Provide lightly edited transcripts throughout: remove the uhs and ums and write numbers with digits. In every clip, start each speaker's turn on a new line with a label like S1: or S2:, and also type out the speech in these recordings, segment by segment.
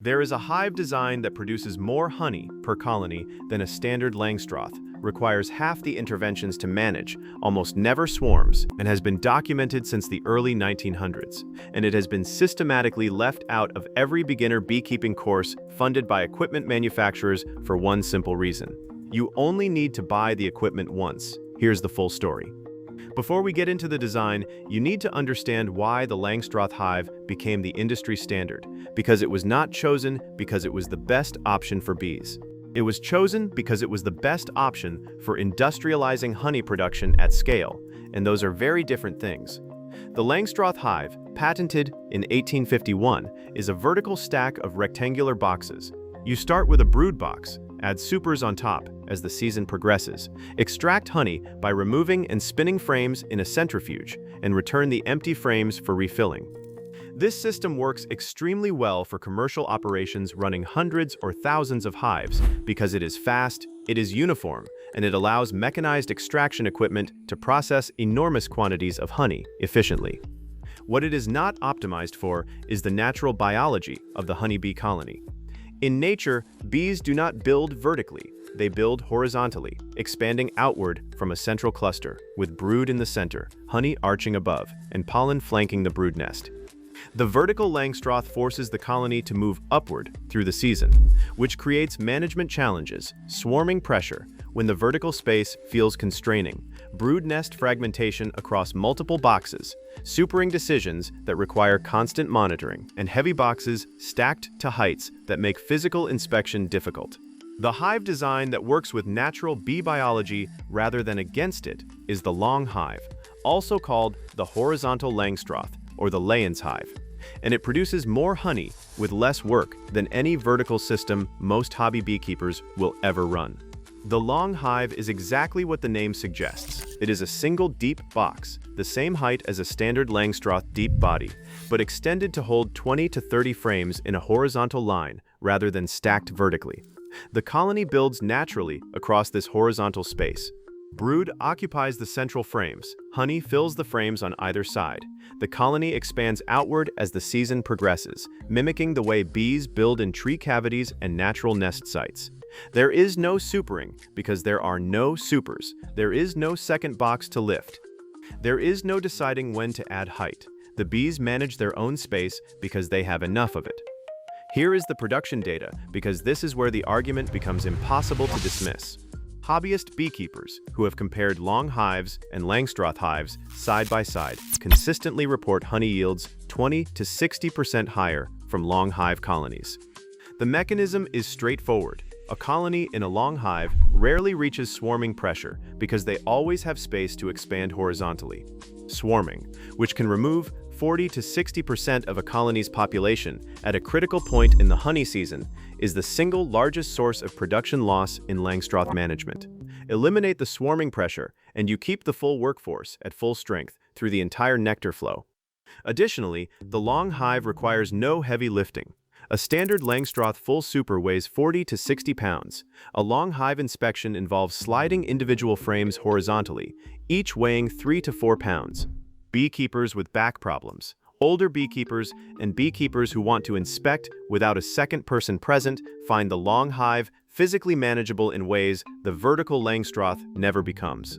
S1: There is a hive design that produces more honey per colony than a standard Langstroth, requires half the interventions to manage, almost never swarms, and has been documented since the early 1900s. And it has been systematically left out of every beginner beekeeping course funded by equipment manufacturers for one simple reason. You only need to buy the equipment once. Here's the full story. Before we get into the design, you need to understand why the Langstroth hive became the industry standard, because it was not chosen because it was the best option for bees. It was chosen because it was the best option for industrializing honey production at scale, and those are very different things. The Langstroth hive, patented in 1851, is a vertical stack of rectangular boxes. You start with a brood box, add supers on top as the season progresses, extract honey by removing and spinning frames in a centrifuge, and return the empty frames for refilling. This system works extremely well for commercial operations running hundreds or thousands of hives because it is fast, it is uniform, and it allows mechanized extraction equipment to process enormous quantities of honey efficiently. What it is not optimized for is the natural biology of the honeybee colony. In nature, bees do not build vertically, they build horizontally, expanding outward from a central cluster, with brood in the center, honey arching above, and pollen flanking the brood nest. The vertical Langstroth forces the colony to move upward through the season, which creates management challenges, swarming pressure when the vertical space feels constraining, brood nest fragmentation across multiple boxes, supering decisions that require constant monitoring, and heavy boxes stacked to heights that make physical inspection difficult. The hive design that works with natural bee biology rather than against it is the long hive, also called the horizontal Langstroth, or the Layens hive, and it produces more honey with less work than any vertical system most hobby beekeepers will ever run. The long hive is exactly what the name suggests. It is a single deep box, the same height as a standard Langstroth deep body, but extended to hold 20 to 30 frames in a horizontal line rather than stacked vertically. The colony builds naturally across this horizontal space. Brood occupies the central frames. Honey fills the frames on either side. The colony expands outward as the season progresses, mimicking the way bees build in tree cavities and natural nest sites. There is no supering because there are no supers. There is no second box to lift. There is no deciding when to add height. The bees manage their own space because they have enough of it. Here is the production data because this is where the argument becomes impossible to dismiss. Hobbyist beekeepers who have compared long hives and Langstroth hives side by side consistently report honey yields 20 to 60% higher from long hive colonies. The mechanism is straightforward. A colony in a long hive rarely reaches swarming pressure because they always have space to expand horizontally. Swarming, which can remove 40 to 60% of a colony's population at a critical point in the honey season, is the single largest source of production loss in Langstroth management. Eliminate the swarming pressure, and you keep the full workforce at full strength through the entire nectar flow. Additionally, the long hive requires no heavy lifting. A standard Langstroth full super weighs 40 to 60 pounds. A long hive inspection involves sliding individual frames horizontally, each weighing 3 to 4 pounds. Beekeepers with back problems, older beekeepers, and beekeepers who want to inspect without a second person present find the long hive physically manageable in ways the vertical Langstroth never becomes.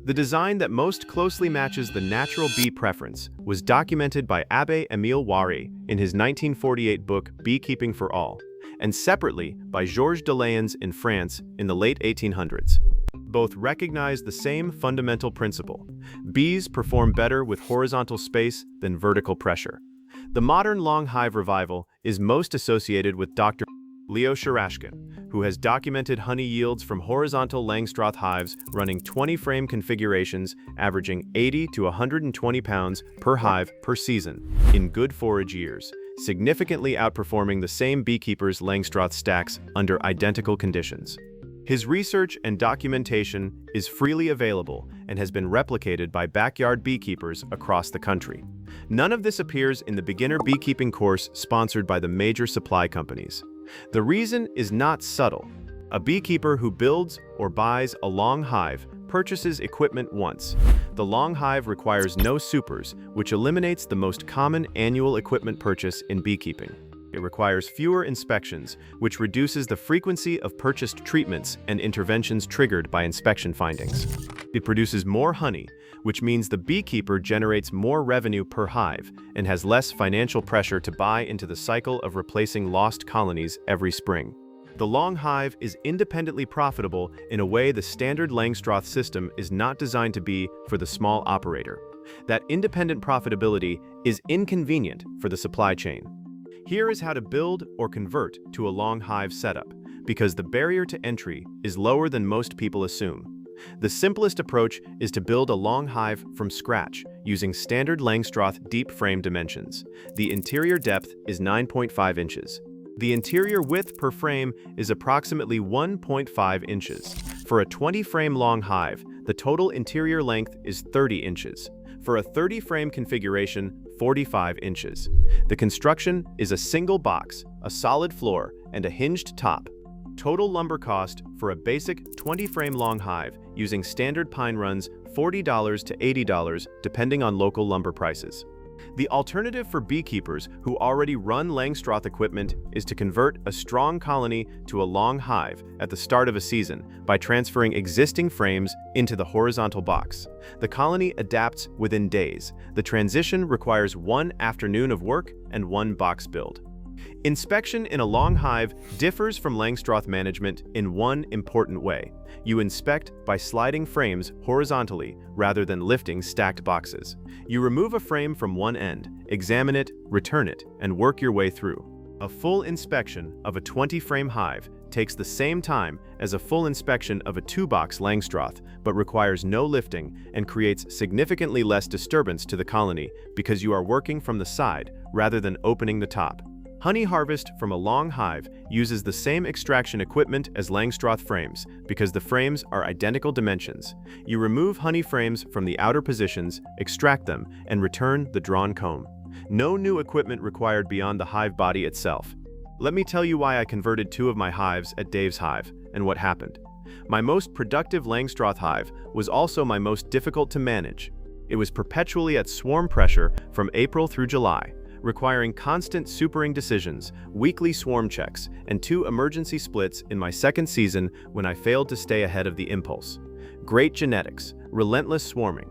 S1: The design that most closely matches the natural bee preference was documented by Abbé Émile Wary in his 1948 book Beekeeping for All, and separately by Georges de Layens in France in the late 1800s. Both recognize the same fundamental principle. Bees perform better with horizontal space than vertical pressure. The modern long hive revival is most associated with Dr. Leo Sharashkin, who has documented honey yields from horizontal Langstroth hives running 20-frame configurations averaging 80 to 120 pounds per hive per season in good forage years, significantly outperforming the same beekeeper's Langstroth stacks under identical conditions. His research and documentation is freely available and has been replicated by backyard beekeepers across the country. None of this appears in the beginner beekeeping course sponsored by the major supply companies. The reason is not subtle. A beekeeper who builds or buys a long hive purchases equipment once. The long hive requires no supers, which eliminates the most common annual equipment purchase in beekeeping. It requires fewer inspections, which reduces the frequency of purchased treatments and interventions triggered by inspection findings. It produces more honey, which means the beekeeper generates more revenue per hive and has less financial pressure to buy into the cycle of replacing lost colonies every spring. The long hive is independently profitable in a way the standard Langstroth system is not designed to be for the small operator. That independent profitability is inconvenient for the supply chain. Here is how to build or convert to a long hive setup, because the barrier to entry is lower than most people assume. The simplest approach is to build a long hive from scratch using standard Langstroth deep frame dimensions. The interior depth is 9.5 inches. The interior width per frame is approximately 1.5 inches. For a 20-frame long hive, the total interior length is 30 inches. For a 30-frame configuration, 45 inches. The construction is a single box, a solid floor, and a hinged top. Total lumber cost for a basic 20-frame long hive using standard pine runs $40 to $80 depending on local lumber prices. The alternative for beekeepers who already run Langstroth equipment is to convert a strong colony to a long hive at the start of a season by transferring existing frames into the horizontal box. The colony adapts within days. The transition requires one afternoon of work and one box build. Inspection in a long hive differs from Langstroth management in one important way. You inspect by sliding frames horizontally rather than lifting stacked boxes. You remove a frame from one end, examine it, return it, and work your way through. A full inspection of a 20-frame hive takes the same time as a full inspection of a 2-box Langstroth, but requires no lifting and creates significantly less disturbance to the colony because you are working from the side rather than opening the top. Honey harvest from a long hive uses the same extraction equipment as Langstroth frames because the frames are identical dimensions. You remove honey frames from the outer positions, extract them, and return the drawn comb. No new equipment required beyond the hive body itself. Let me tell you why I converted 2 of my hives at Dave's Hive and what happened. My most productive Langstroth hive was also my most difficult to manage. It was perpetually at swarm pressure from April through July, requiring constant supering decisions, weekly swarm checks, and 2 emergency splits in my second season when I failed to stay ahead of the impulse. Great genetics, relentless swarming.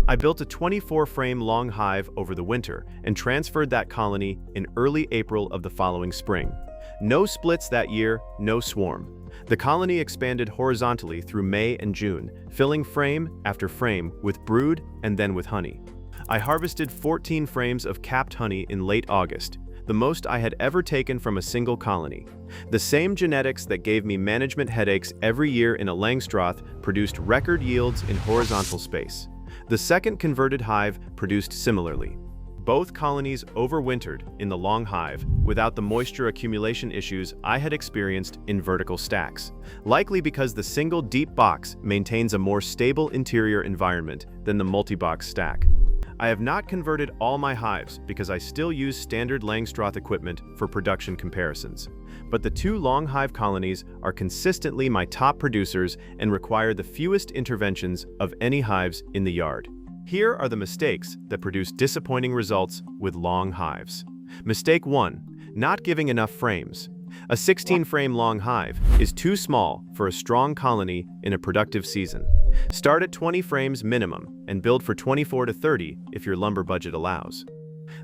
S1: I built a 24-frame long hive over the winter and transferred that colony in early April of the following spring. No splits that year, no swarm. The colony expanded horizontally through May and June, filling frame after frame with brood and then with honey. I harvested 14 frames of capped honey in late August, the most I had ever taken from a single colony. The same genetics that gave me management headaches every year in a Langstroth produced record yields in horizontal space. The second converted hive produced similarly. Both colonies overwintered in the long hive without the moisture accumulation issues I had experienced in vertical stacks, likely because the single deep box maintains a more stable interior environment than the multi-box stack. I have not converted all my hives because I still use standard Langstroth equipment for production comparisons. But the 2 long hive colonies are consistently my top producers and require the fewest interventions of any hives in the yard. Here are the mistakes that produce disappointing results with long hives. Mistake 1. Not giving enough frames. A 16-frame long hive is too small for a strong colony in a productive season. Start at 20 frames minimum and build for 24 to 30 if your lumber budget allows.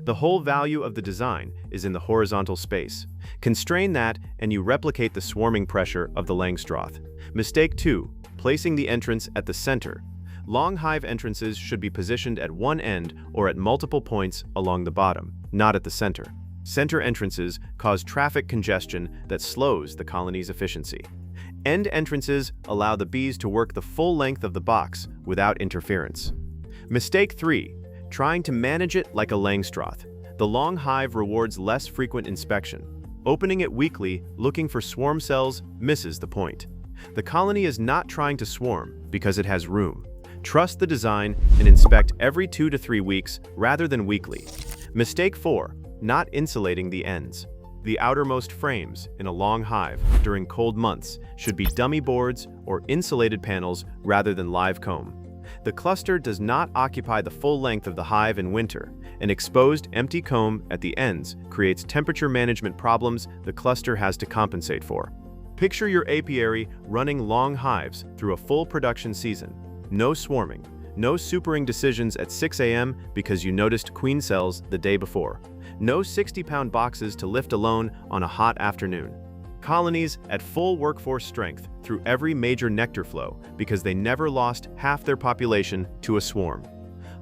S1: The whole value of the design is in the horizontal space. Constrain that and you replicate the swarming pressure of the Langstroth. Mistake 2. Placing the entrance at the center. Long hive entrances should be positioned at one end or at multiple points along the bottom, not at the center. Center entrances cause traffic congestion that slows the colony's efficiency. End entrances allow the bees to work the full length of the box without interference. Mistake 3. Trying to manage it like a Langstroth. The long hive rewards less frequent inspection. Opening it weekly, looking for swarm cells, misses the point. The colony is not trying to swarm because it has room. Trust the design and inspect every 2 to 3 weeks rather than weekly. Mistake 4. Not insulating the ends. The outermost frames in a long hive during cold months should be dummy boards or insulated panels rather than live comb. The cluster does not occupy the full length of the hive in winter. An exposed, empty comb at the ends creates temperature management problems the cluster has to compensate for. Picture your apiary running long hives through a full production season. No swarming, no supering decisions at 6 a.m. because you noticed queen cells the day before. No 60-pound boxes to lift alone on a hot afternoon. Colonies at full workforce strength through every major nectar flow because they never lost half their population to a swarm.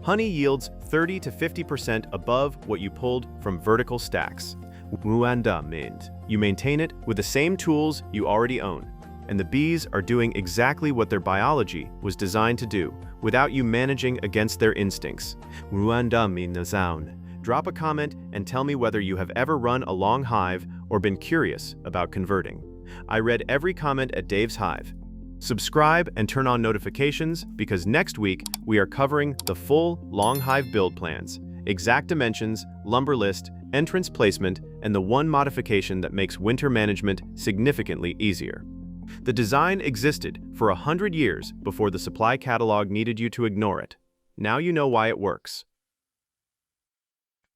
S1: Honey yields 30 to 50% above what you pulled from vertical stacks. You maintain it with the same tools you already own, and the bees are doing exactly what their biology was designed to do, without you managing against their instincts. Drop a comment and tell me whether you have ever run a long hive or been curious about converting. I read every comment at Dave's Hive. Subscribe and turn on notifications because next week we are covering the full long hive build plans, exact dimensions, lumber list, entrance placement, and the one modification that makes winter management significantly easier. The design existed for 100 years before the supply catalog needed you to ignore it. Now you know why it works.